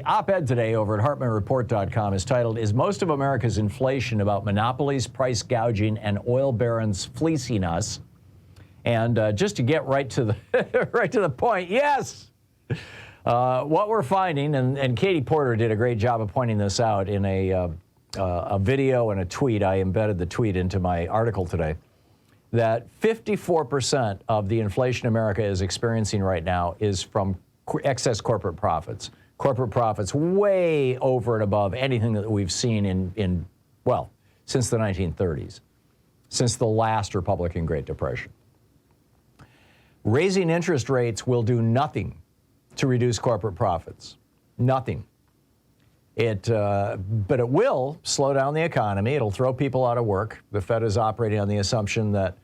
The op-ed today over at HartmannReport.com is titled, "Is Most of America's Inflation About Monopolies, Price Gouging, and Oil Barons Fleecing Us?" And just to get right to the right to the point, yes! What we're finding, and Katie Porter did a great job of pointing this out in a video and a tweet. I embedded the tweet into my article today, that 54% of the inflation America is experiencing right now is from excess corporate profits. Corporate profits way over and above anything that we've seen in since the 1930s, since the last Republican Great Depression. Raising interest rates will do nothing to reduce corporate profits. Nothing. But it will slow down the economy. It'll throw people out of work. The Fed is operating on the assumption that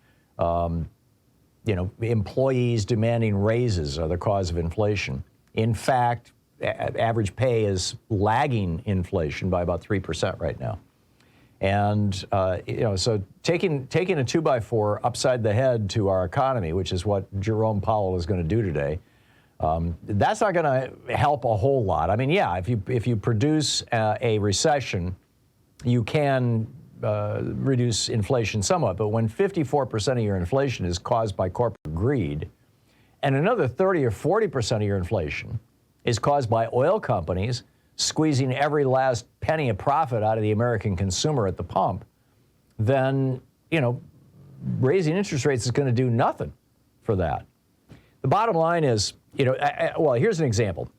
employees demanding raises are the cause of inflation. In fact, average pay is lagging inflation by about 3% right now. And so taking a 2x4 upside the head to our economy, which is what Jerome Powell is going to do today, that's not going to help a whole lot. I mean, yeah, if you produce a recession, you can reduce inflation somewhat. But when 54% of your inflation is caused by corporate greed, and another 30 or 40% of your inflation is caused by oil companies squeezing every last penny of profit out of the American consumer at the pump, then, raising interest rates is going to do nothing for that. The bottom line is, here's an example.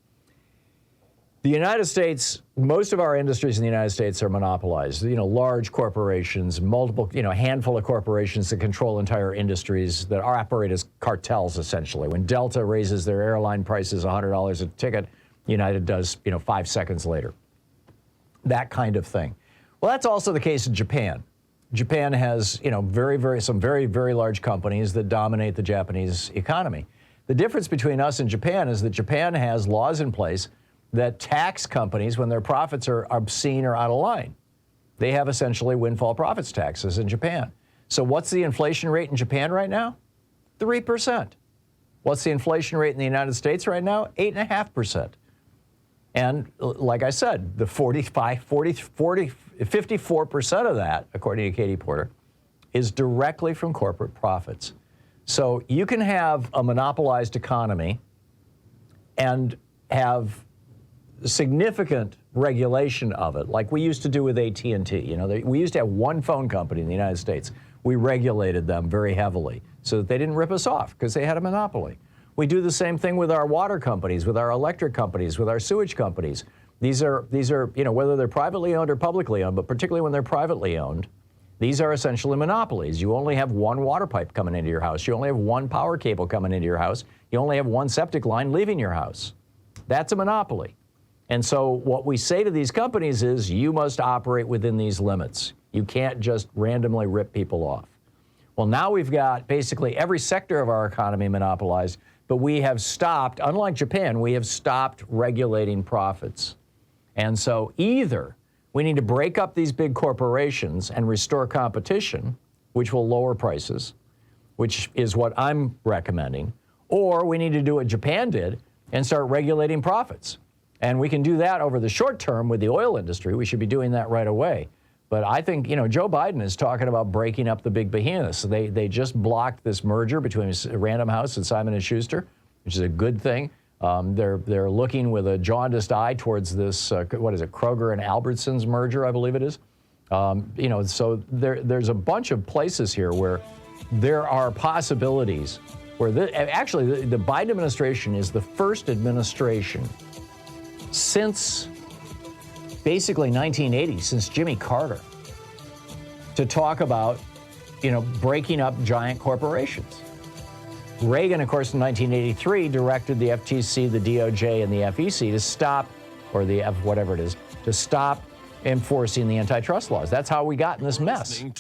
The United States, most of our industries in the United States are monopolized. Large corporations, multiple, handful of corporations that control entire industries that operate as cartels, essentially. When Delta raises their airline prices $100 a ticket, United does, 5 seconds later. That kind of thing. Well, that's also the case in Japan. Japan has, some very, very large companies that dominate the Japanese economy. The difference between us and Japan is that Japan has laws in place that tax companies when their profits are obscene or out of line. They have essentially windfall profits taxes in Japan. So what's the inflation rate in Japan right now? 3%. What's the inflation rate in the United States right now? 8.5%. And like I said, the 54% of that, according to Katie Porter, is directly from corporate profits. So you can have a monopolized economy and have significant regulation of it, like we used to do with AT&T. We used to have one phone company in the United States. We regulated them very heavily so that they didn't rip us off because they had a monopoly. We do the same thing with our water companies, with our electric companies, with our sewage companies. These are, whether they're privately owned or publicly owned, but particularly when they're privately owned, these are essentially monopolies. You only have one water pipe coming into your house. You only have one power cable coming into your house. You only have one septic line leaving your house. That's a monopoly. And so what we say to these companies is you must operate within these limits. You can't just randomly rip people off. Well, now we've got basically every sector of our economy monopolized, but we have stopped, unlike Japan, we have stopped regulating profits. And so either we need to break up these big corporations and restore competition, which will lower prices, which is what I'm recommending, or we need to do what Japan did and start regulating profits. And we can do that over the short term with the oil industry. We should be doing that right away. But I think, Joe Biden is talking about breaking up the big behemoths. They just blocked this merger between Random House and Simon & Schuster, which is a good thing. They're looking with a jaundiced eye towards this, Kroger and Albertsons merger, I believe it is. So there's a bunch of places here where there are possibilities where the Biden administration is the first administration since basically 1980, since Jimmy Carter, to talk about, breaking up giant corporations. Reagan, of course, in 1983 directed the FTC, the DOJ, and the FEC to stop, or the whatever it is, to stop enforcing the antitrust laws. That's how we got in this mess.